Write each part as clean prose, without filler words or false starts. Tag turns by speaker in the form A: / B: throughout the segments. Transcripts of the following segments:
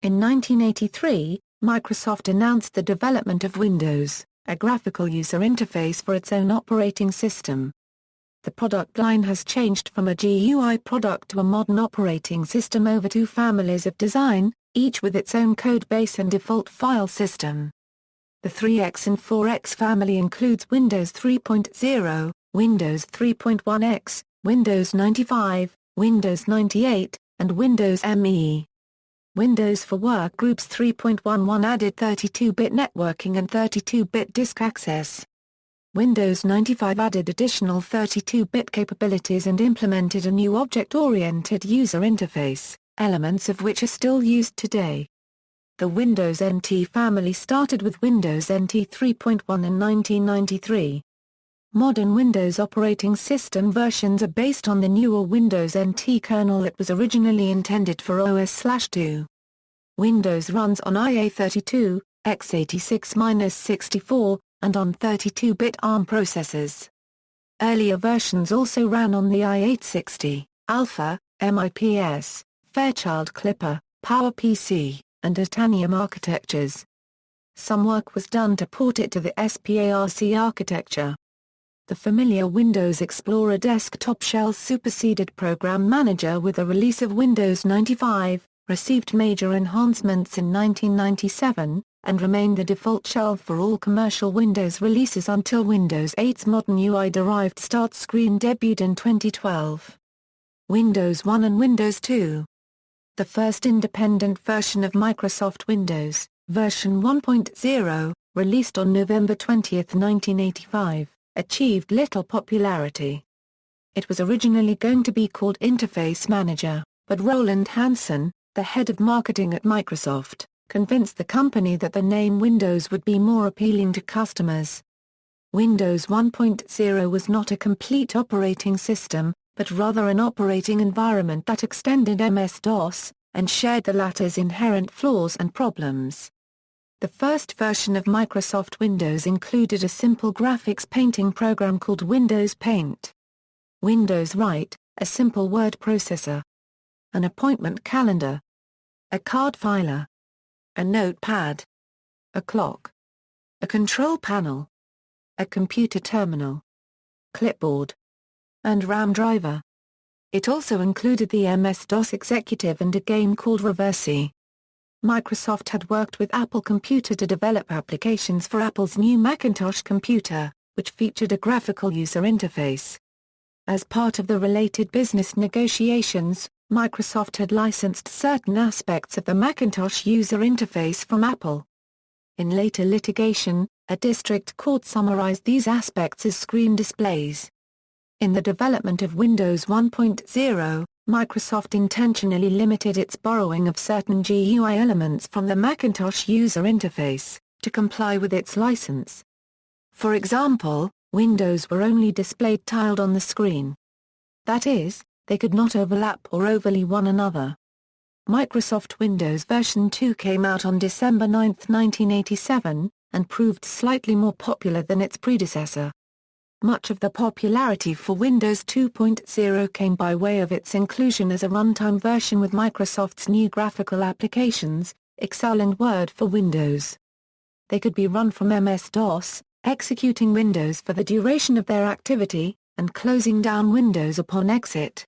A: In 1983, Microsoft announced the development of Windows, a graphical user interface for its own operating system. The product line has changed from a GUI product to a modern operating system over two families of design, each with its own code base and default file system. The 3X and 4X family includes Windows 3.0, Windows 3.1X, Windows 95, Windows 98, and Windows ME. Windows for Workgroups 3.11 added 32-bit networking and 32-bit disk access. Windows 95 added additional 32-bit capabilities and implemented a new object-oriented user interface, elements of which are still used today. The Windows NT family started with Windows NT 3.1 in 1993. Modern Windows operating system versions are based on the newer Windows NT kernel that was originally intended for OS/2. Windows runs on IA32, x86-64, and on 32-bit ARM processors. Earlier versions also ran on the i860, Alpha, MIPS, Fairchild Clipper, PowerPC, and Titanium architectures. Some work was done to port it to the SPARC architecture. The familiar Windows Explorer desktop shell superseded Program Manager with the release of Windows 95, received major enhancements in 1997, and remained the default shell for all commercial Windows releases until Windows 8's modern UI-derived Start screen debuted in 2012. Windows 1 and Windows 2. The first independent version of Microsoft Windows, version 1.0, released on November 20, 1985, achieved little popularity. It was originally going to be called Interface Manager, but Roland Hansen, the head of marketing at Microsoft, convinced the company that the name Windows would be more appealing to customers. Windows 1.0 was not a complete operating system, but rather an operating environment that extended MS-DOS, and shared the latter's inherent flaws and problems. The first version of Microsoft Windows included a simple graphics painting program called Windows Paint. Windows Write, a simple word processor. An appointment calendar. A card filer. A notepad. A clock. A control panel. A computer terminal. Clipboard. And RAM driver. It also included the MS-DOS executive and a game called Reversi. Microsoft had worked with Apple Computer to develop applications for Apple's new Macintosh computer, which featured a graphical user interface. As part of the related business negotiations, Microsoft had licensed certain aspects of the Macintosh user interface from Apple. In later litigation, a district court summarized these aspects as screen displays. In the development of Windows 1.0, Microsoft intentionally limited its borrowing of certain GUI elements from the Macintosh user interface, to comply with its license. For example, windows were only displayed tiled on the screen. That is, they could not overlap or overlay one another. Microsoft Windows version 2 came out on December 9, 1987, and proved slightly more popular than its predecessor. Much of the popularity for Windows 2.0 came by way of its inclusion as a runtime version with Microsoft's new graphical applications, Excel and Word for Windows. They could be run from MS-DOS, executing Windows for the duration of their activity, and closing down Windows upon exit.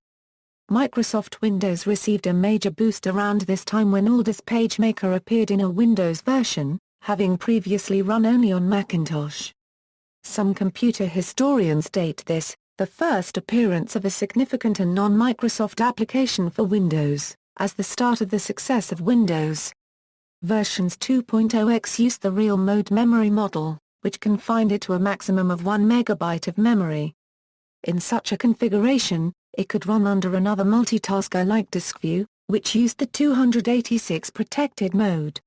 A: Microsoft Windows received a major boost around this time when Aldous Pagemaker appeared in a Windows version, having previously run only on Macintosh. Some computer historians date this, the first appearance of a significant and non-Microsoft application for Windows, as the start of the success of Windows. Versions 2.0x used the real mode memory model, which confined it to a maximum of 1 megabyte of memory. In such a configuration, it could run under another multitasker like DiskView, which used the 286 protected mode.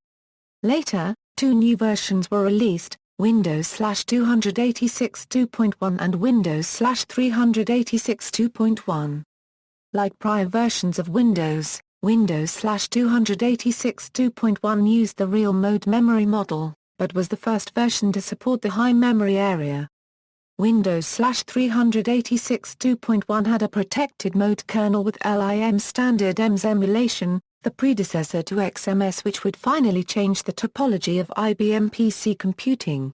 A: Later, two new versions were released, Windows/286 2.1 and Windows/386 2.1. Like prior versions of Windows, Windows/286 2.1 used the real mode memory model, but was the first version to support the high memory area. Windows/386 2.1 had a protected mode kernel with LIM standard EMS emulation, the predecessor to XMS, which would finally change the topology of IBM PC computing.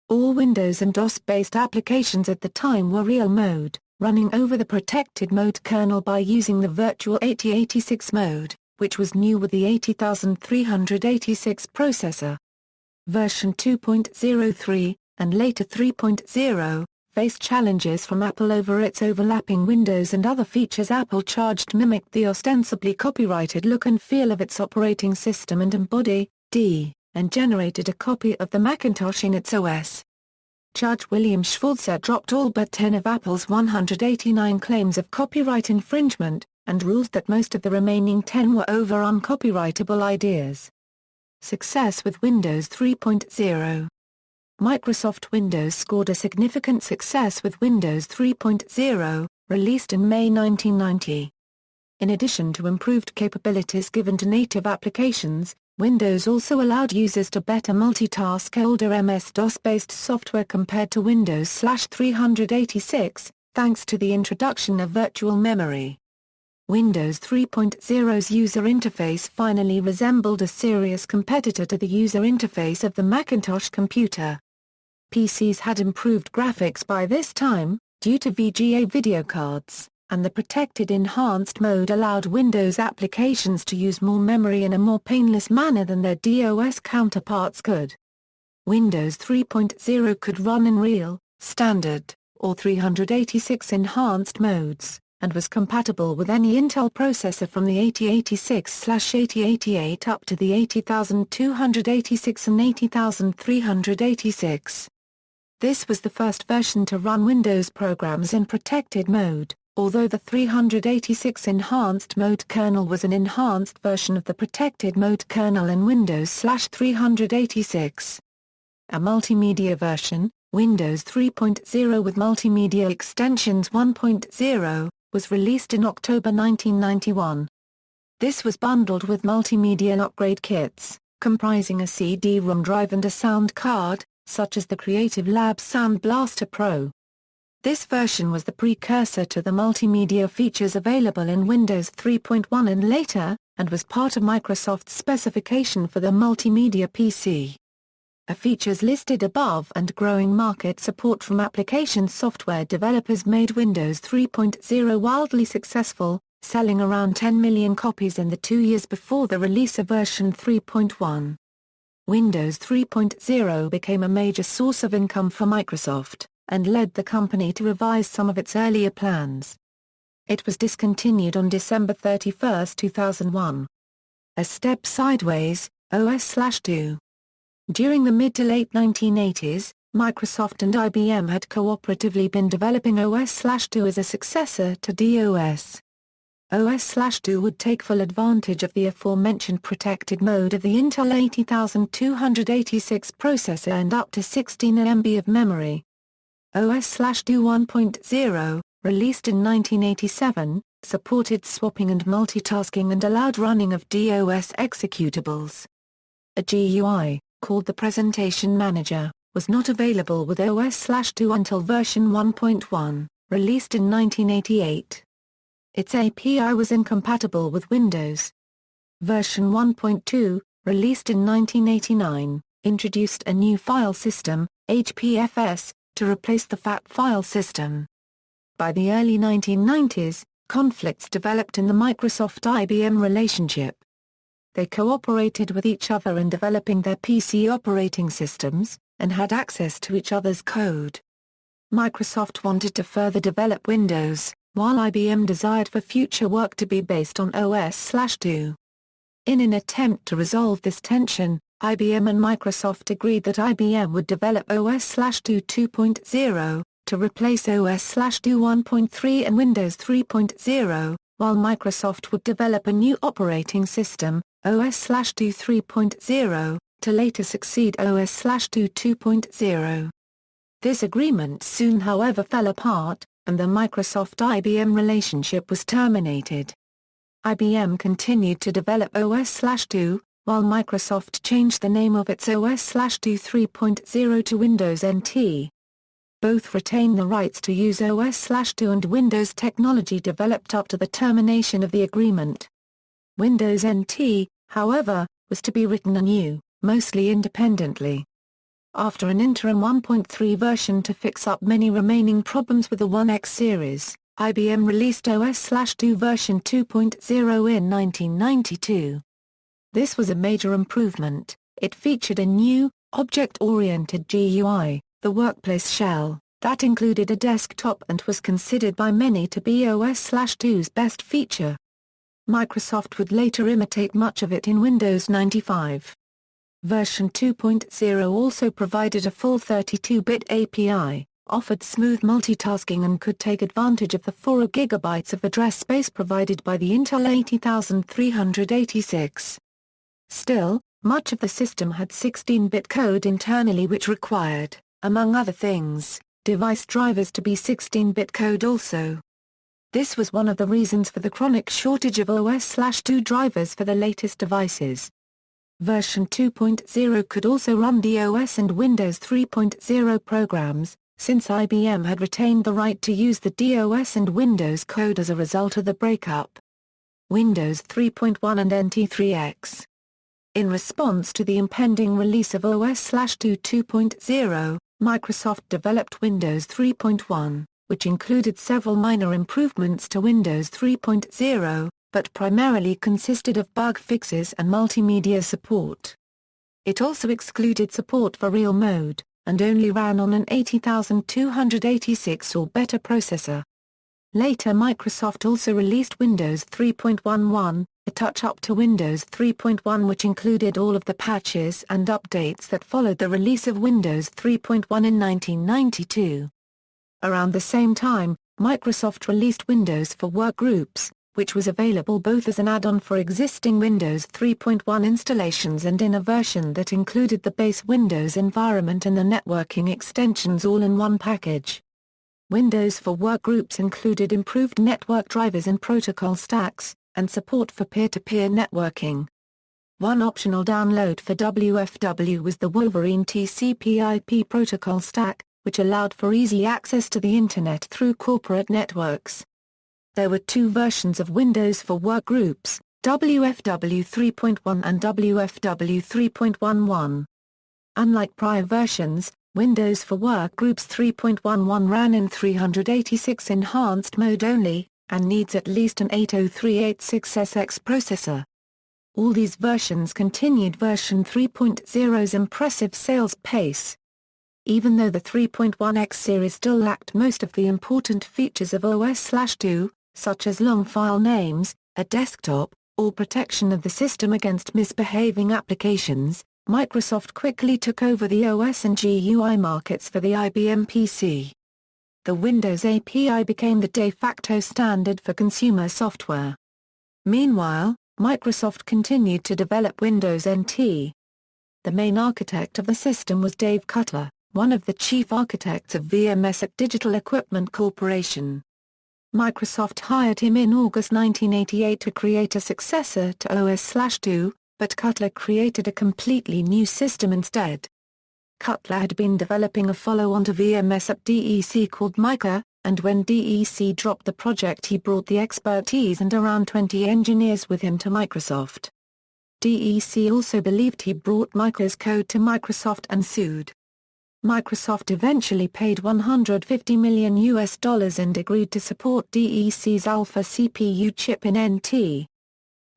A: All Windows and DOS-based applications at the time were real mode, running over the protected mode kernel by using the virtual 8086 mode, which was new with the 80386 processor. Version 2.03, and later 3.0, faced challenges from Apple over its overlapping windows and other features Apple charged mimicked the ostensibly copyrighted look and feel of its operating system and and generated a copy of the Macintosh in its OS. Judge William Schwarzer dropped all but 10 of Apple's 189 claims of copyright infringement, and ruled that most of the remaining 10 were over uncopyrightable ideas. Success with Windows 3.0. Microsoft Windows scored a significant success with Windows 3.0, released in May 1990. In addition to improved capabilities given to native applications, Windows also allowed users to better multitask older MS-DOS-based software compared to Windows/386, thanks to the introduction of virtual memory. Windows 3.0's user interface finally resembled a serious competitor to the user interface of the Macintosh computer. PCs had improved graphics by this time, due to VGA video cards, and the protected enhanced mode allowed Windows applications to use more memory in a more painless manner than their DOS counterparts could. Windows 3.0 could run in real, standard, or 386 enhanced modes, and was compatible with any Intel processor from the 8086/8088 up to the 80286 and 80386. This was the first version to run Windows programs in protected mode, although the 386 enhanced mode kernel was an enhanced version of the protected mode kernel in Windows/386. A multimedia version, Windows 3.0 with Multimedia Extensions 1.0, was released in October 1991. This was bundled with multimedia upgrade kits, comprising a CD-ROM drive and a sound card, such as the Creative Labs Sound Blaster Pro. This version was the precursor to the multimedia features available in Windows 3.1 and later, and was part of Microsoft's specification for the multimedia PC. A features listed above and growing market support from application software developers made Windows 3.0 wildly successful, selling around 10 million copies in the 2 years before the release of version 3.1. Windows 3.0 became a major source of income for Microsoft, and led the company to revise some of its earlier plans. It was discontinued on December 31, 2001. A step sideways, OS/2. During the mid to late 1980s, Microsoft and IBM had cooperatively been developing OS/2 as a successor to DOS. OS/2 would take full advantage of the aforementioned protected mode of the Intel 80286 processor and up to 16 MB of memory. OS/2 1.0, released in 1987, supported swapping and multitasking and allowed running of DOS executables. A GUI, called the Presentation Manager, was not available with OS/2 until version 1.1, released in 1988. Its API was incompatible with Windows. Version 1.2, released in 1989, introduced a new file system, HPFS, to replace the FAT file system. By the early 1990s, conflicts developed in the Microsoft-IBM relationship. They cooperated with each other in developing their PC operating systems, and had access to each other's code. Microsoft wanted to further develop Windows, while IBM desired for future work to be based on OS/2. In an attempt to resolve this tension, IBM and Microsoft agreed that IBM would develop OS/2 2.0, to replace OS/2 1.3 and Windows 3.0, while Microsoft would develop a new operating system, OS/2 3.0, to later succeed OS/2 2.0. This agreement soon however fell apart, and the Microsoft-IBM relationship was terminated. IBM continued to develop OS/2, while Microsoft changed the name of its OS/2 3.0 to Windows NT. Both retain the rights to use OS/2 and Windows technology developed up to the termination of the agreement. Windows NT, however, was to be written anew, mostly independently. After an interim 1.3 version to fix up many remaining problems with the 1X series, IBM released OS/2 version 2.0 in 1992. This was a major improvement. It featured a new, object-oriented GUI, the Workplace shell, that included a desktop and was considered by many to be OS/2's best feature. Microsoft would later imitate much of it in Windows 95. Version 2.0 also provided a full 32-bit API, offered smooth multitasking and could take advantage of the 4 GB of address space provided by the Intel 80386. Still, much of the system had 16-bit code internally which required, among other things, device drivers to be 16-bit code also. This was one of the reasons for the chronic shortage of OS/2 drivers for the latest devices. Version 2.0 could also run DOS and Windows 3.0 programs, since IBM had retained the right to use the DOS and Windows code as a result of the breakup. Windows 3.1 and NT3X. In response to the impending release of OS/2 2.0, Microsoft developed Windows 3.1, which included several minor improvements to Windows 3.0, but primarily consisted of bug fixes and multimedia support. It also excluded support for real mode, and only ran on an 80286 or better processor. Later Microsoft also released Windows 3.11, a touch-up to Windows 3.1 which included all of the patches and updates that followed the release of Windows 3.1 in 1992. Around the same time, Microsoft released Windows for Workgroups, which was available both as an add-on for existing Windows 3.1 installations and in a version that included the base Windows environment and the networking extensions all in one package. Windows for Workgroups included improved network drivers and protocol stacks, and support for peer-to-peer networking. One optional download for WFW was the Wolverine TCP/IP protocol stack, which allowed for easy access to the Internet through corporate networks. There were 2 versions of Windows for Workgroups, WFW 3.1 and WFW 3.11. Unlike prior versions, Windows for Workgroups 3.11 ran in 386 enhanced mode only, and needs at least an 80386SX processor. All these versions continued version 3.0's impressive sales pace. Even though the 3.1X series still lacked most of the important features of OS/2, such as long file names, a desktop, or protection of the system against misbehaving applications, Microsoft quickly took over the OS and GUI markets for the IBM PC. The Windows API became the de facto standard for consumer software. Meanwhile, Microsoft continued to develop Windows NT. The main architect of the system was Dave Cutler, one of the chief architects of VMS at Digital Equipment Corporation. Microsoft hired him in August 1988 to create a successor to OS/2, but Cutler created a completely new system instead. Cutler had been developing a follow-on to VMS at DEC called Mica, and when DEC dropped the project he brought the expertise and around 20 engineers with him to Microsoft. DEC also believed he brought Mica's code to Microsoft and sued. Microsoft eventually paid $150 million and agreed to support DEC's Alpha CPU chip in NT.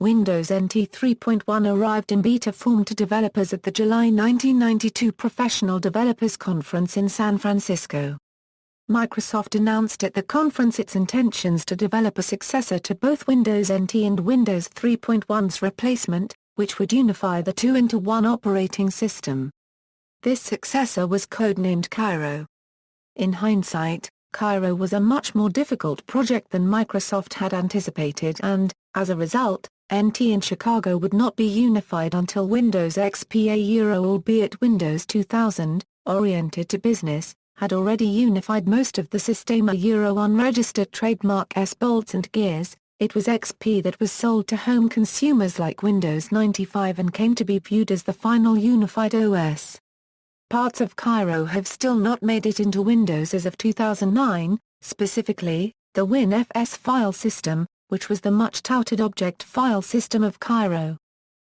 A: Windows NT 3.1 arrived in beta form to developers at the July 1992 Professional Developers Conference in San Francisco. Microsoft announced at the conference its intentions to develop a successor to both Windows NT and Windows 3.1's replacement, which would unify the two into one operating system. This successor was codenamed Cairo. In hindsight, Cairo was a much more difficult project than Microsoft had anticipated and, as a result, NT and Chicago would not be unified until Windows XP albeit Windows 2000, oriented to business, had already unified most of the Systema unregistered trademark S bolts and gears. It was XP that was sold to home consumers like Windows 95 and came to be viewed as the final unified OS. Parts of Cairo have still not made it into Windows as of 2009, specifically, the WinFS file system, which was the much-touted object file system of Cairo.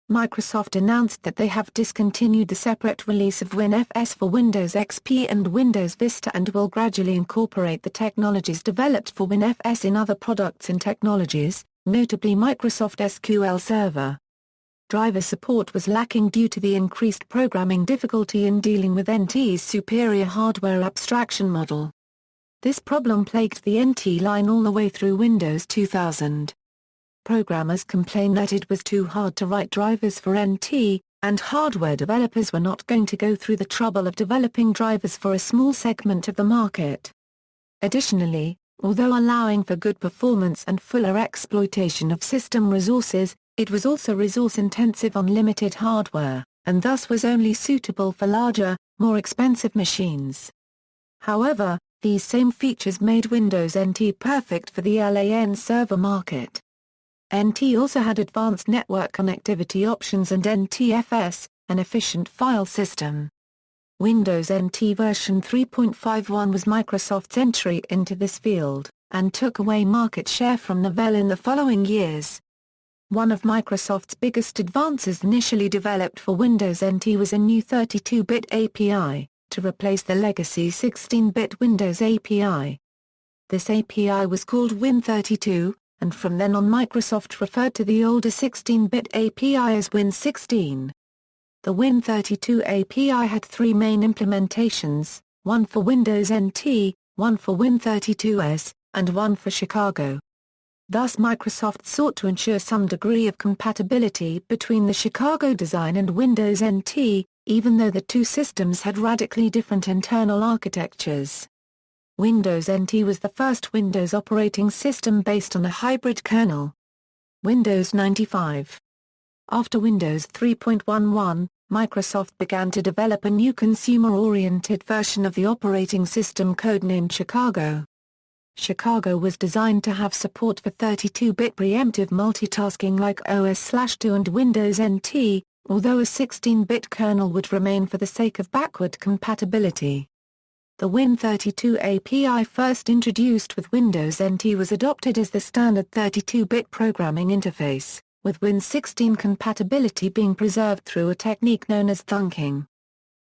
A: Microsoft announced that they have discontinued the separate release of WinFS for Windows XP and Windows Vista and will gradually incorporate the technologies developed for WinFS in other products and technologies, notably Microsoft SQL Server. Driver support was lacking due to the increased programming difficulty in dealing with NT's superior hardware abstraction model. This problem plagued the NT line all the way through Windows 2000. Programmers complained that it was too hard to write drivers for NT, and hardware developers were not going to go through the trouble of developing drivers for a small segment of the market. Additionally, although allowing for good performance and fuller exploitation of system resources, it was also resource-intensive on limited hardware, and thus was only suitable for larger, more expensive machines. However, these same features made Windows NT perfect for the LAN server market. NT also had advanced network connectivity options and NTFS, an efficient file system. Windows NT version 3.51 was Microsoft's entry into this field, and took away market share from Novell in the following years. One of Microsoft's biggest advances initially developed for Windows NT was a new 32-bit API, to replace the legacy 16-bit Windows API. This API was called Win32, and from then on Microsoft referred to the older 16-bit API as Win16. The Win32 API had three main implementations, one for Windows NT, one for Win32s, and one for Chicago. Thus Microsoft sought to ensure some degree of compatibility between the Chicago design and Windows NT, even though the two systems had radically different internal architectures. Windows NT was the first Windows operating system based on a hybrid kernel. Windows 95. After Windows 3.11, Microsoft began to develop a new consumer-oriented version of the operating system codenamed Chicago. Chicago was designed to have support for 32-bit preemptive multitasking like OS/2 and Windows NT, although a 16-bit kernel would remain for the sake of backward compatibility. The Win32 API first introduced with Windows NT was adopted as the standard 32-bit programming interface, with Win16 compatibility being preserved through a technique known as thunking.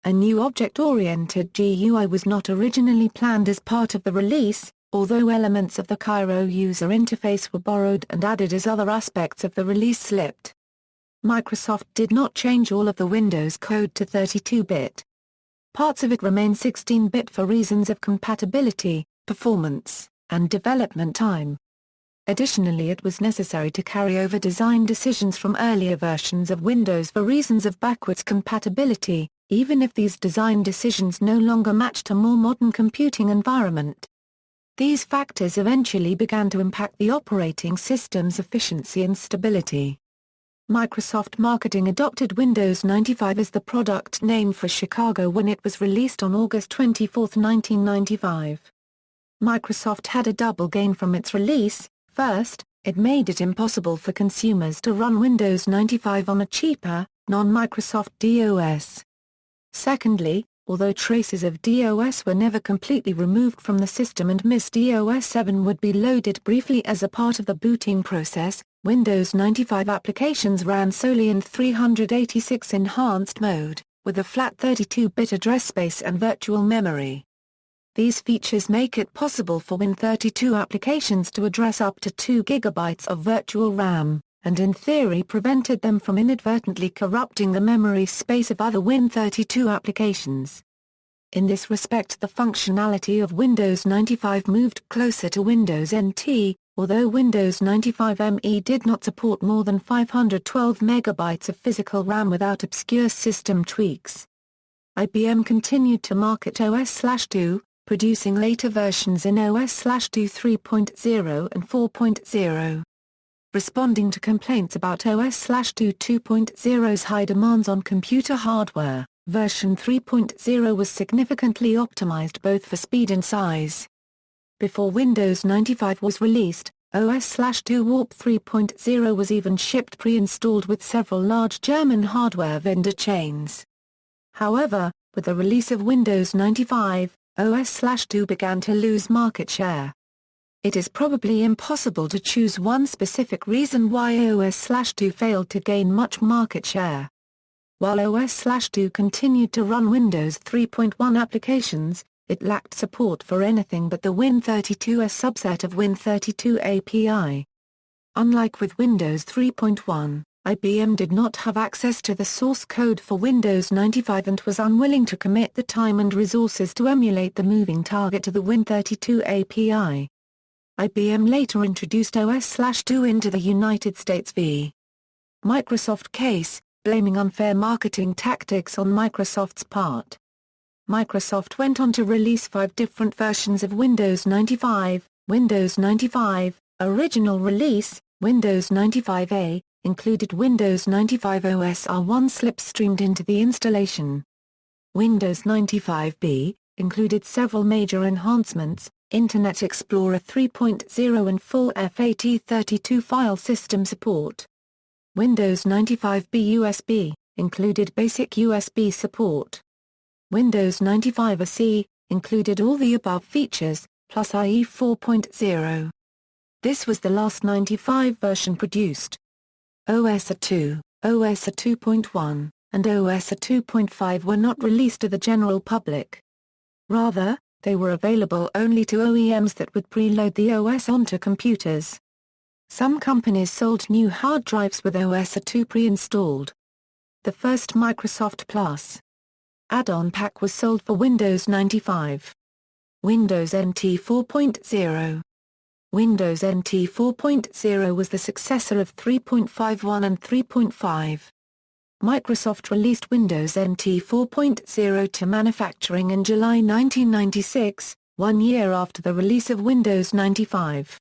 A: A new object-oriented GUI was not originally planned as part of the release, although elements of the Cairo user interface were borrowed and added as other aspects of the release slipped. Microsoft did not change all of the Windows code to 32-bit. Parts of it remain 16-bit for reasons of compatibility, performance, and development time. Additionally, it was necessary to carry over design decisions from earlier versions of Windows for reasons of backwards compatibility, even if these design decisions no longer matched a more modern computing environment. These factors eventually began to impact the operating system's efficiency and stability. Microsoft Marketing adopted Windows 95 as the product name for Chicago when it was released on August 24, 1995. Microsoft had a double gain from its release. First, it made it impossible for consumers to run Windows 95 on a cheaper, non-Microsoft DOS. Secondly, although traces of DOS were never completely removed from the system and Mis-DOS 7 would be loaded briefly as a part of the booting process, Windows 95 applications ran solely in 386 enhanced mode, with a flat 32-bit address space and virtual memory. These features make it possible for Win32 applications to address up to 2 GB of virtual RAM, and in theory prevented them from inadvertently corrupting the memory space of other Win32 applications. In this respect, the functionality of Windows 95 moved closer to Windows NT, although Windows 95 ME did not support more than 512 MB of physical RAM without obscure system tweaks. IBM continued to market OS/2, producing later versions in OS/2 3.0 and 4.0. Responding to complaints about OS/2 2.0's high demands on computer hardware, version 3.0 was significantly optimized both for speed and size. Before Windows 95 was released, OS/2 Warp 3.0 was even shipped pre-installed with several large German hardware vendor chains. However, with the release of Windows 95, OS/2 began to lose market share. it is probably impossible to choose one specific reason why OS/2 failed to gain much market share. While OS/2 continued to run Windows 3.1 applications, it lacked support for anything but the Win32s subset of Win32 API. Unlike with Windows 3.1, IBM did not have access to the source code for Windows 95 and was unwilling to commit the time and resources to emulate the moving target to the Win32 API. IBM later introduced OS/2 into the United States v. Microsoft case, blaming unfair marketing tactics on Microsoft's part. Microsoft went on to release 5 different versions of Windows 95, Windows 95, Original Release, Windows 95A, included Windows 95 OS R1 slipstreamed into the installation. Windows 95B, included several major enhancements, Internet Explorer 3.0 and full FAT32 file system support. Windows 95B USB, included basic USB support. Windows 95 AC, included all the above features, plus IE 4.0. This was the last 95 version produced. OS R2, OS R 2.1, and OS R 2.5 were not released to the general public. Rather, they were available only to OEMs that would preload the OS onto computers. Some companies sold new hard drives with OS R2 pre-installed. The first Microsoft Plus add-on pack was sold for Windows 95. Windows NT 4.0. Windows NT 4.0 was the successor of 3.51 and 3.5. Microsoft released Windows NT 4.0 to manufacturing in July 1996, 1 year after the release of Windows 95.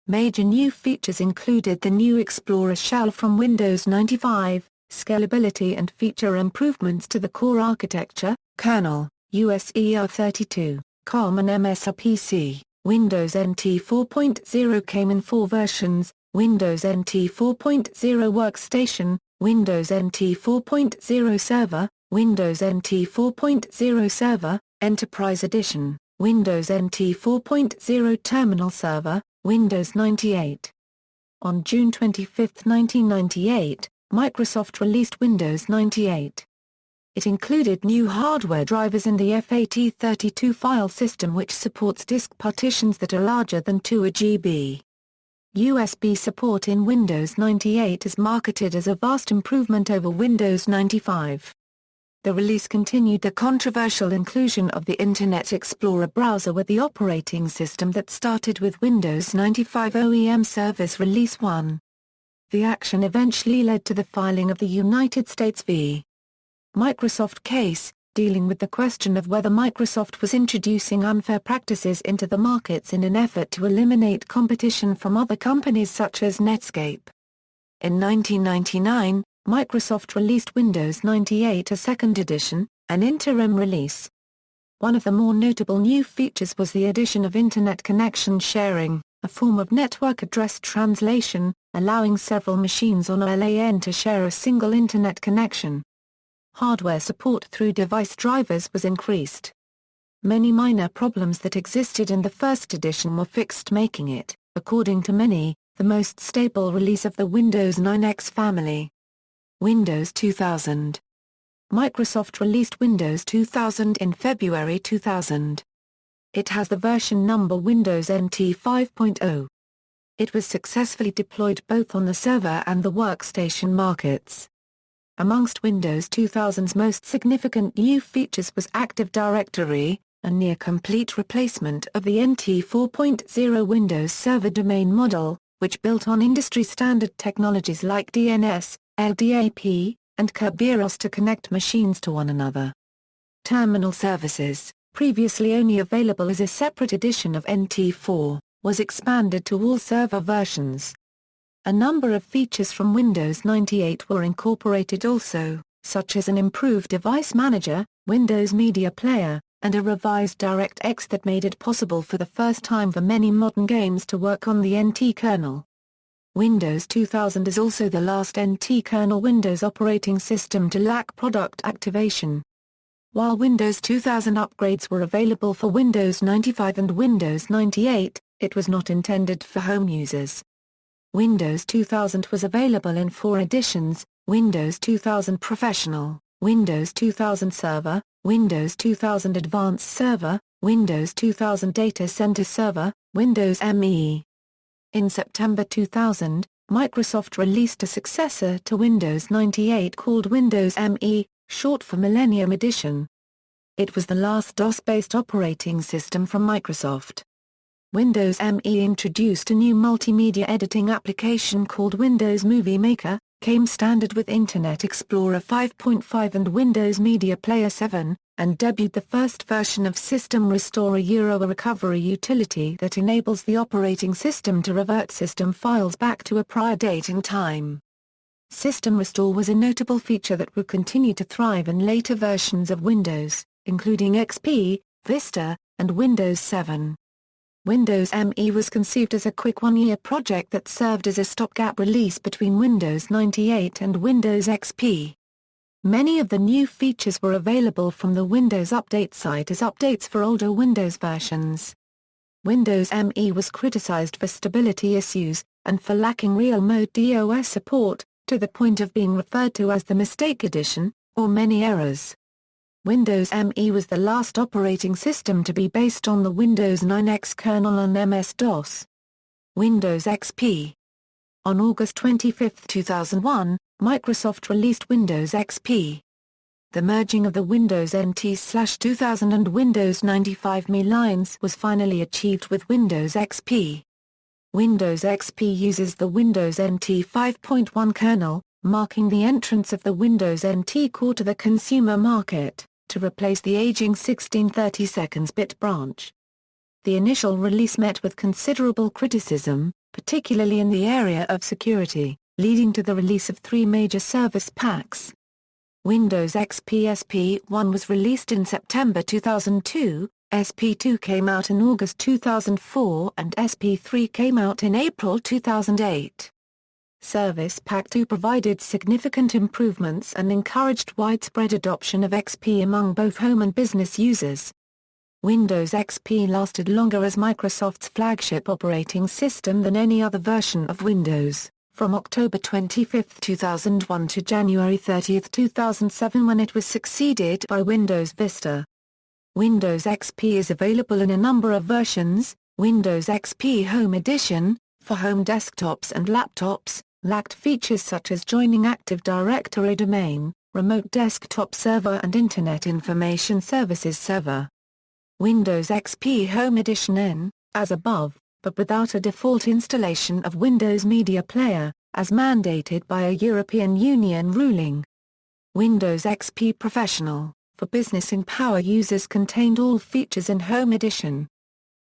A: Major new features included the new Explorer shell from Windows 95, scalability and feature improvements to the core architecture, kernel, USER32, COM and MSRPC. Windows NT 4.0 came in 4 versions, Windows NT 4.0 Workstation, Windows NT 4.0 Server, Windows NT 4.0 Server, Enterprise Edition, Windows NT 4.0 Terminal Server, Windows 98. On June 25, 1998, Microsoft released Windows 98. It included new hardware drivers in the FAT32 file system which supports disk partitions that are larger than 2 GB. USB support in Windows 98 is marketed as a vast improvement over Windows 95. The release continued the controversial inclusion of the Internet Explorer browser with the operating system that started with Windows 95 OEM Service Release 1. The action eventually led to the filing of the United States v. Microsoft case, dealing with the question of whether Microsoft was introducing unfair practices into the markets in an effort to eliminate competition from other companies such as Netscape. In 1999, Microsoft released Windows 98 a second edition, an interim release. One of the more notable new features was the addition of Internet connection sharing, a form of network address translation, allowing several machines on LAN to share a single Internet connection. Hardware support through device drivers was increased. Many minor problems that existed in the first edition were fixed, making it, according to many, the most stable release of the Windows 9X family. Windows 2000. Microsoft released Windows 2000 in February 2000. It has the version number Windows NT 5.0. It was successfully deployed both on the server and the workstation markets. Amongst Windows 2000's most significant new features was Active Directory, a near-complete replacement of the NT 4.0 Windows Server Domain Model, which built on industry-standard technologies like DNS, LDAP, and Kerberos to connect machines to one another. Terminal services, previously only available as a separate edition of NT4, was expanded to all server versions. A number of features from Windows 98 were incorporated also, such as an improved device manager, Windows Media Player, and a revised DirectX that made it possible for the first time for many modern games to work on the NT kernel. Windows 2000 is also the last NT kernel Windows operating system to lack product activation. While Windows 2000 upgrades were available for Windows 95 and Windows 98, it was not intended for home users. Windows 2000 was available in 4 editions: Windows 2000 Professional, Windows 2000 Server, Windows 2000 Advanced Server, Windows 2000 Data Center Server, Windows ME. In September 2000, Microsoft released a successor to Windows 98 called Windows ME, short for Millennium Edition. It was the last DOS-based operating system from Microsoft. Windows ME introduced a new multimedia editing application called Windows Movie Maker, came standard with Internet Explorer 5.5 and Windows Media Player 7, and debuted the first version of System Restore, a recovery utility that enables the operating system to revert system files back to a prior date and time. System Restore was a notable feature that would continue to thrive in later versions of Windows, including XP, Vista, and Windows 7. Windows ME was conceived as a quick one-year project that served as a stopgap release between Windows 98 and Windows XP. Many of the new features were available from the Windows Update site as updates for older Windows versions. Windows ME was criticized for stability issues, and for lacking real-mode DOS support, to the point of being referred to as the Mistake Edition, or many errors. Windows ME was the last operating system to be based on the Windows 9X kernel and MS-DOS. Windows XP. On August 25, 2001, Microsoft released Windows XP. The merging of the Windows NT/2000 and Windows 95 ME lines was finally achieved with Windows XP. Windows XP uses the Windows NT 5.1 kernel, marking the entrance of the Windows NT core to the consumer market, to replace the aging 16/32 branch. The initial release met with considerable criticism, particularly in the area of security, leading to the release of 3 major service packs. Windows XP SP1 was released in September 2002, SP2 came out in August 2004 and SP3 came out in April 2008. Service Pack 2 provided significant improvements and encouraged widespread adoption of XP among both home and business users. Windows XP lasted longer as Microsoft's flagship operating system than any other version of Windows, from October 25, 2001 to January 30, 2007 when it was succeeded by Windows Vista. Windows XP is available in a number of versions: Windows XP Home Edition, for home desktops and laptops, lacked features such as joining Active Directory domain, remote desktop server and Internet Information Services server. Windows XP Home Edition N, as above, but without a default installation of Windows Media Player, as mandated by a European Union ruling. Windows XP Professional, for business and power users, contained all features in Home Edition.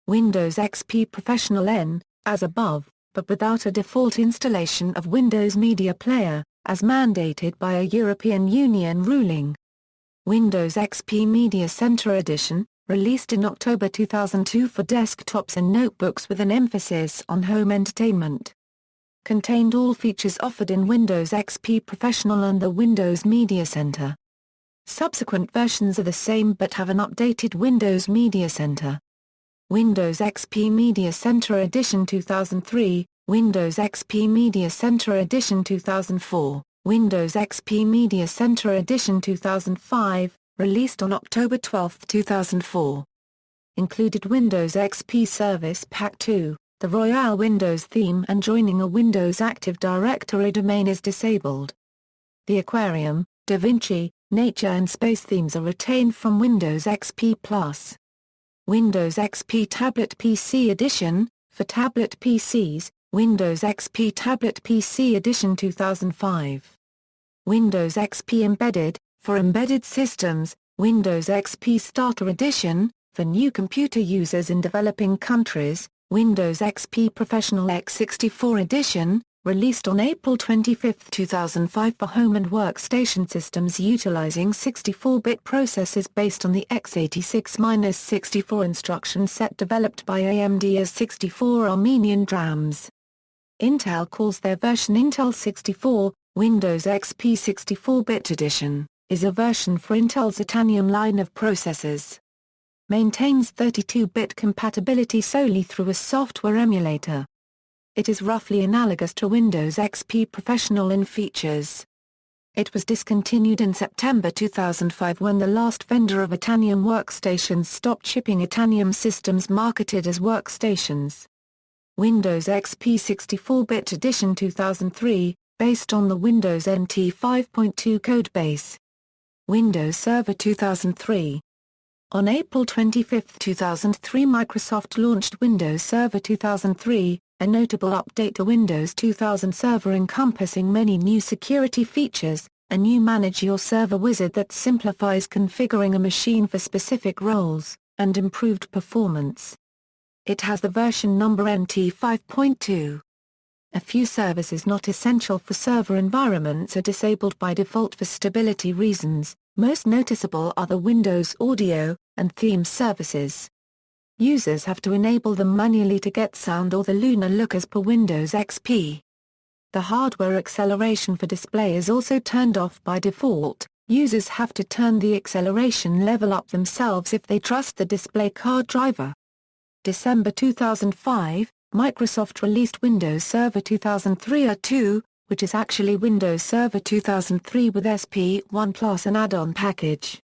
A: Windows XP Professional N, as above, but without a default installation of Windows Media Player, as mandated by a European Union ruling. Windows XP Media Center Edition, released in October 2002 for desktops and notebooks with an emphasis on home entertainment. Contained all features offered in Windows XP Professional and the Windows Media Center. Subsequent versions are the same but have an updated Windows Media Center. Windows XP Media Center Edition 2003, Windows XP Media Center Edition 2004, Windows XP Media Center Edition 2005, released on October 12, 2004. Included Windows XP Service Pack 2, the Royale Windows theme, and joining a Windows Active Directory domain is disabled. The Aquarium, DaVinci, Nature and Space themes are retained from Windows XP Plus. Windows XP Tablet PC Edition, for tablet PCs, Windows XP Tablet PC Edition 2005. Windows XP Embedded, for embedded systems, Windows XP Starter Edition, for new computer users in developing countries, Windows XP Professional X64 Edition, released on April 25, 2005 for home and workstation systems utilizing 64-bit processors based on the x86-64 instruction set developed by AMD as 64 Armenian DRAMs. Intel calls their version Intel 64, Windows XP 64-bit edition, is a version for Intel's Titanium line of processors. Maintains 32-bit compatibility solely through a software emulator. It is roughly analogous to Windows XP Professional in features. It was discontinued in September 2005 when the last vendor of Itanium workstations stopped shipping Itanium systems marketed as workstations. Windows XP 64-bit edition 2003, based on the Windows NT 5.2 codebase. Windows Server 2003. On April 25, 2003, Microsoft launched Windows Server 2003, a notable update to Windows 2000 Server encompassing many new security features, a new Manage Your Server wizard that simplifies configuring a machine for specific roles, and improved performance. It has the version number NT 5.2. A few services not essential for server environments are disabled by default for stability reasons. Most noticeable are the Windows Audio and Theme services. Users have to enable them manually to get sound or the Lunar look as per Windows XP. The hardware acceleration for display is also turned off by default. Users have to turn the acceleration level up themselves if they trust the display card driver. December 2005, Microsoft released Windows Server 2003 R2, which is actually Windows Server 2003 with SP1 Plus an add-on package.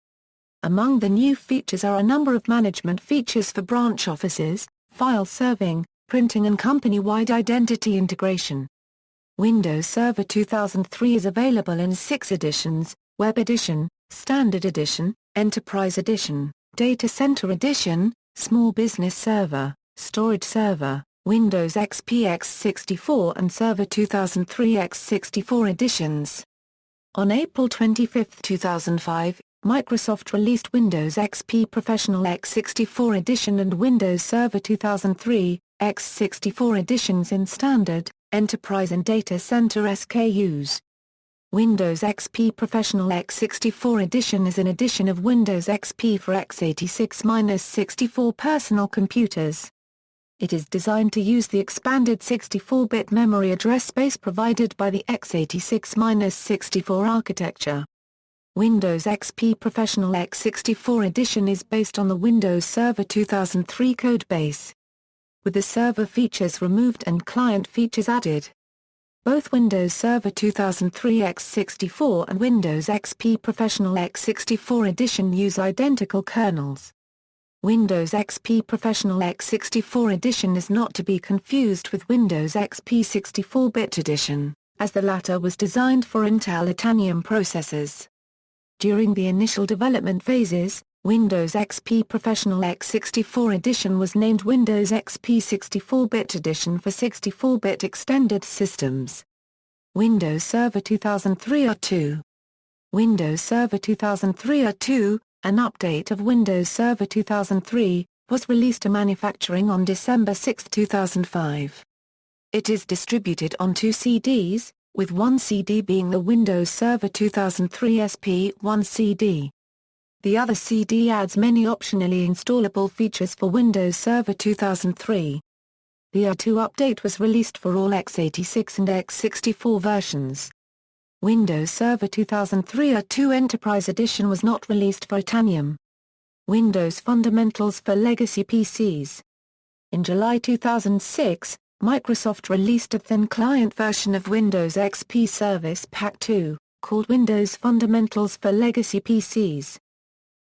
A: Among the new features are a number of management features for branch offices, file serving, printing and company-wide identity integration. Windows Server 2003 is available in 6 editions: Web Edition, Standard Edition, Enterprise Edition, Data Center Edition, Small Business Server, Storage Server, Windows XP X64 and Server 2003 X64 editions. On April 25, 2005, Microsoft released Windows XP Professional X64 edition and Windows Server 2003 X64 editions in Standard, Enterprise and Data Center SKUs. Windows XP Professional X64 edition is an edition of Windows XP for x86-64 personal computers. It is designed to use the expanded 64-bit memory address space provided by the x86-64 architecture. Windows XP Professional X64 edition is based on the Windows Server 2003 codebase, with the server features removed and client features added. Both Windows Server 2003 X64 and Windows XP Professional X64 edition use identical kernels. Windows XP Professional X64 edition is not to be confused with Windows XP 64-bit edition, as the latter was designed for Intel Itanium processors. During the initial development phases, Windows XP Professional X64 edition was named Windows XP 64-bit edition for 64-bit extended systems. Windows Server 2003 R2. Windows Server 2003 R2, an update of Windows Server 2003, was released to manufacturing on December 6, 2005. It is distributed on 2 CDs, with one CD being the Windows Server 2003 SP1 CD. The other CD adds many optionally installable features for Windows Server 2003. The R2 update was released for all x86 and x64 versions. Windows Server 2003 R2 Enterprise Edition was not released for Itanium. Windows Fundamentals for Legacy PCs. In July 2006, Microsoft released a thin client version of Windows XP Service Pack 2, called Windows Fundamentals for Legacy PCs.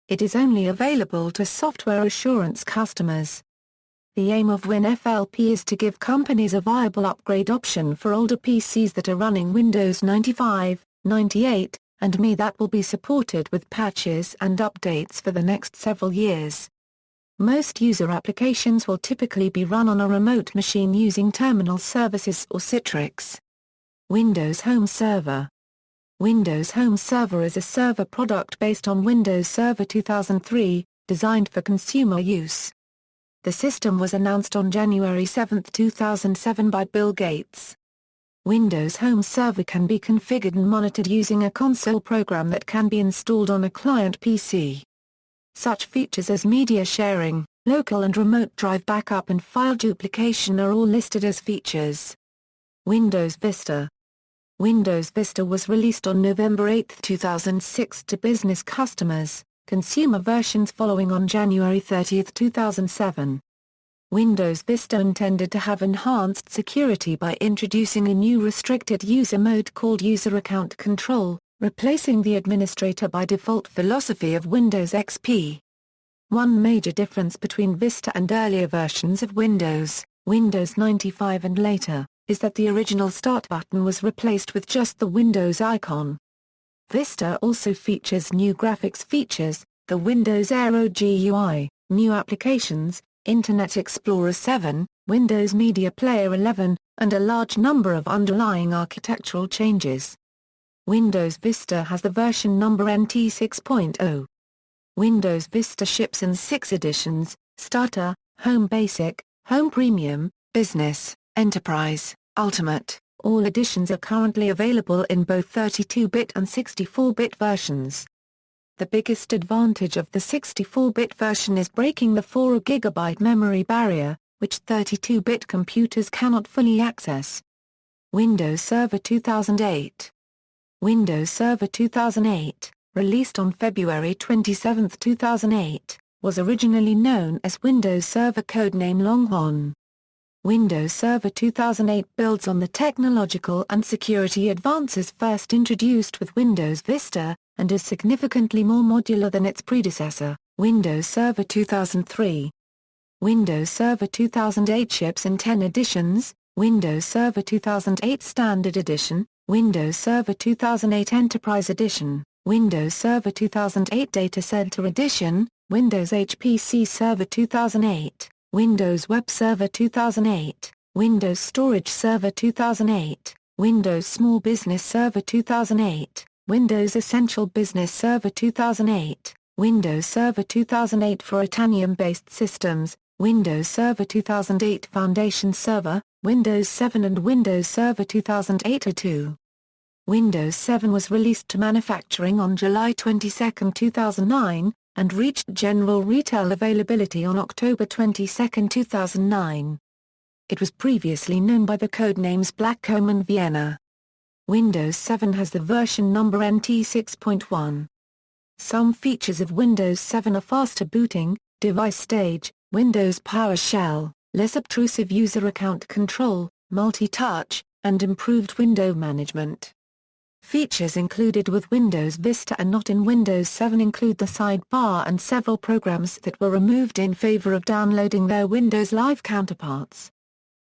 A: It is only available to software assurance customers. The aim of WinFLP is to give companies a viable upgrade option for older PCs that are running Windows 95, 98, and ME that will be supported with patches and updates for the next several years. Most user applications will typically be run on a remote machine using terminal services or Citrix. Windows Home Server. Windows Home Server is a server product based on Windows Server 2003, designed for consumer use. The system was announced on January 7, 2007 by Bill Gates. Windows Home Server can be configured and monitored using a console program that can be installed on a client PC. Such features as media sharing, local and remote drive backup and file duplication are all listed as features. Windows Vista. Windows Vista was released on November 8, 2006 to business customers, consumer versions following on January 30, 2007. Windows Vista intended to have enhanced security by introducing a new restricted user mode called User Account Control, replacing the administrator by default philosophy of Windows XP. One major difference between Vista and earlier versions of Windows 95 and later, is that the original Start button was replaced with just the Windows icon. Vista also features new graphics features, the Windows Aero GUI, new applications, Internet Explorer 7, Windows Media Player 11, and a large number of underlying architectural changes. Windows Vista has the version number NT 6.0. Windows Vista ships in 6 editions: Starter, Home Basic, Home Premium, Business, Enterprise, Ultimate. All editions are currently available in both 32-bit and 64-bit versions. The biggest advantage of the 64-bit version is breaking the 4 GB memory barrier, which 32-bit computers cannot fully access. Windows Server 2008. Windows Server 2008, released on February 27, 2008, was originally known as Windows Server codename Longhorn. Windows Server 2008 builds on the technological and security advances first introduced with Windows Vista, and is significantly more modular than its predecessor, Windows Server 2003. Windows Server 2008 ships in 10 editions: Windows Server 2008 Standard Edition, Windows Server 2008 Enterprise Edition, Windows Server 2008 Data Center Edition, Windows HPC Server 2008, Windows Web Server 2008, Windows Storage Server 2008, Windows Small Business Server 2008, Windows Essential Business Server 2008, Windows Server 2008 for Itanium-based systems, Windows Server 2008 Foundation Server, Windows 7 and Windows Server 2008-02. Windows 7 was released to manufacturing on July 22, 2009, and reached general retail availability on October 22, 2009. It was previously known by the codenames Blackcomb and Vienna. Windows 7 has the version number NT 6.1. Some features of Windows 7 are faster booting, device stage, Windows PowerShell, less obtrusive user account control, multi-touch, and improved window management. Features included with Windows Vista and not in Windows 7 include the sidebar and several programs that were removed in favor of downloading their Windows Live counterparts.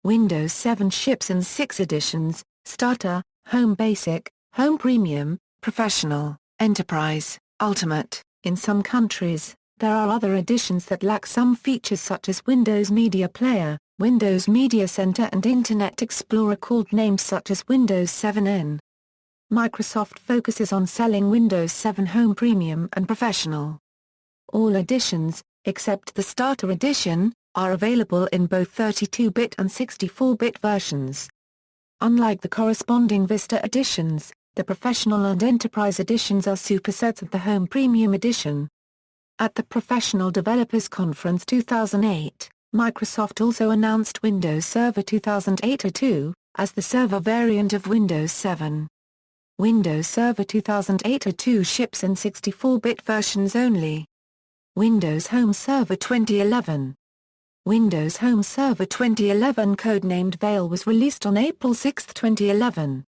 A: Windows 7 ships in 6 editions: Starter, Home Basic, Home Premium, Professional, Enterprise, Ultimate. In some countries, there are other editions that lack some features such as Windows Media Player, Windows Media Center and Internet Explorer called names such as Windows 7N. Microsoft focuses on selling Windows 7 Home Premium and Professional. All editions, except the Starter Edition, are available in both 32-bit and 64-bit versions. Unlike the corresponding Vista editions, the Professional and Enterprise editions are supersets of the Home Premium edition. At the Professional Developers Conference 2008, Microsoft also announced Windows Server 2008-02, as the server variant of Windows 7. Windows Server 2008-02 ships in 64-bit versions only. Windows Home Server 2011. Windows Home Server 2011 codenamed Veil was released on April 6, 2011.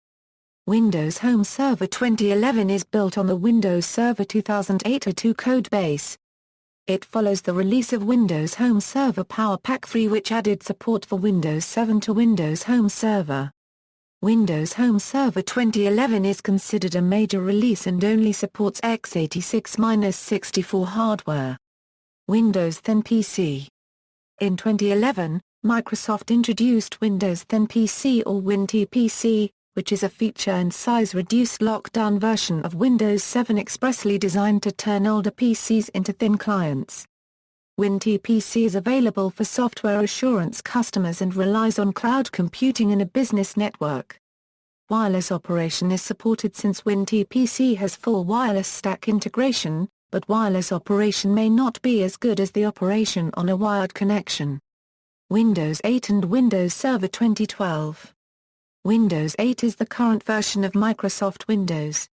A: Windows Home Server 2011 is built on the Windows Server 2008-02 codebase. It follows the release of Windows Home Server Power Pack 3, which added support for Windows 7 to Windows Home Server. Windows Home Server 2011 is considered a major release and only supports x86-64 hardware. Windows 10 PC. In 2011, Microsoft introduced Windows 10 PC or WinTPC, which is a feature and size-reduced lockdown version of Windows 7 expressly designed to turn older PCs into thin clients. WinTPC is available for software assurance customers and relies on cloud computing in a business network. Wireless operation is supported since WinTPC has full wireless stack integration, but wireless operation may not be as good as the operation on a wired connection. Windows 8 and Windows Server 2012. Windows 8 is the current version of Microsoft Windows.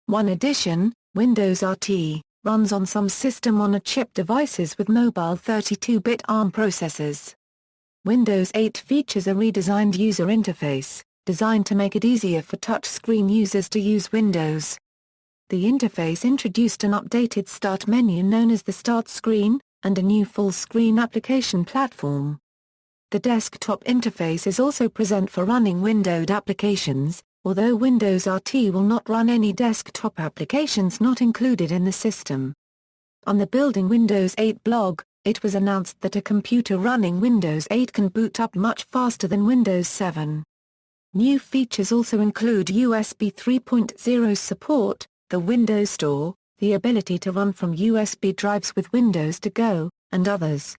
A: 1 edition, Windows RT, runs on some system-on-a-chip devices with mobile 32-bit ARM processors. Windows 8 features a redesigned user interface, designed to make it easier for touchscreen users to use Windows. The interface introduced an updated Start menu known as the Start screen, and a new full-screen application platform. The desktop interface is also present for running windowed applications, although Windows RT will not run any desktop applications not included in the system. On the Building Windows 8 blog, it was announced that a computer running Windows 8 can boot up much faster than Windows 7. New features also include USB 3.0 support, the Windows Store, the ability to run from USB drives with Windows to Go, and others.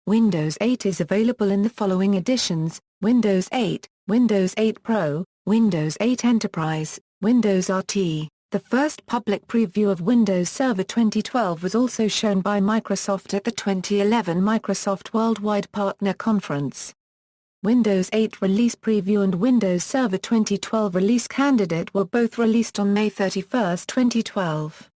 A: Windows 8 is available in the following editions: Windows 8, Windows 8 Pro, Windows 8 Enterprise, Windows RT. The first public preview of Windows Server 2012 was also shown by Microsoft at the 2011 Microsoft Worldwide Partner Conference. Windows 8 Release Preview and Windows Server 2012 Release Candidate were both released on May 31, 2012.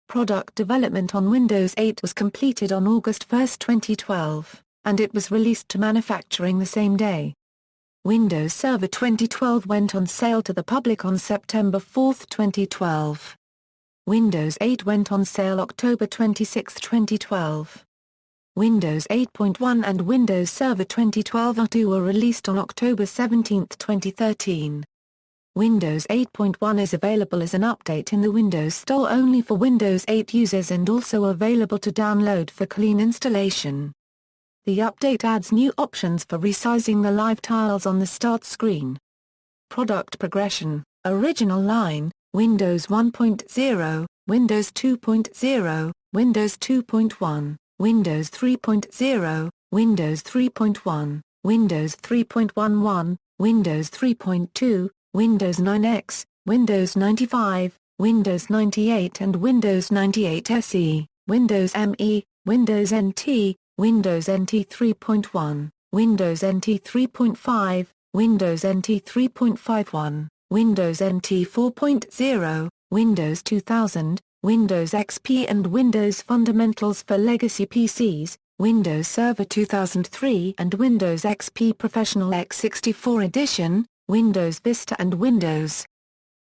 A: Product development on Windows 8 was completed on August 1, 2012, and it was released to manufacturing the same day. Windows Server 2012 went on sale to the public on September 4, 2012. Windows 8 went on sale October 26, 2012. Windows 8.1 and Windows Server 2012 R2 were released on October 17, 2013. Windows 8.1 is available as an update in the Windows Store only for Windows 8 users and also available to download for clean installation. The update adds new options for resizing the live tiles on the start screen. Product progression: Original line, Windows 1.0, Windows 2.0, Windows 2.1, Windows 3.0, Windows 3.1, Windows 3.11, Windows 3.2, Windows 9X, Windows 95, Windows 98 and Windows 98 SE, Windows ME, Windows NT, Windows NT 3.1, Windows NT 3.5, Windows NT 3.51, Windows NT 4.0, Windows 2000, Windows XP and Windows Fundamentals for Legacy PCs, Windows Server 2003 and Windows XP Professional X64 Edition, Windows Vista and Windows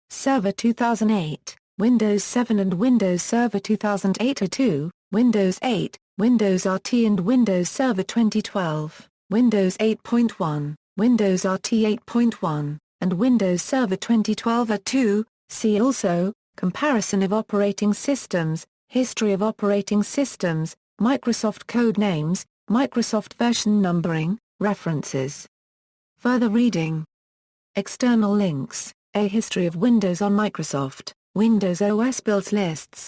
A: Server 2008, Windows 7 and Windows Server 2008 R2, Windows 8, Windows RT and Windows Server 2012, Windows 8.1, Windows RT 8.1, and Windows Server 2012 R2. See also, Comparison of operating systems, History of operating systems, Microsoft code names, Microsoft version numbering, references. Further reading. External links: A History of Windows on Microsoft, Windows OS builds lists.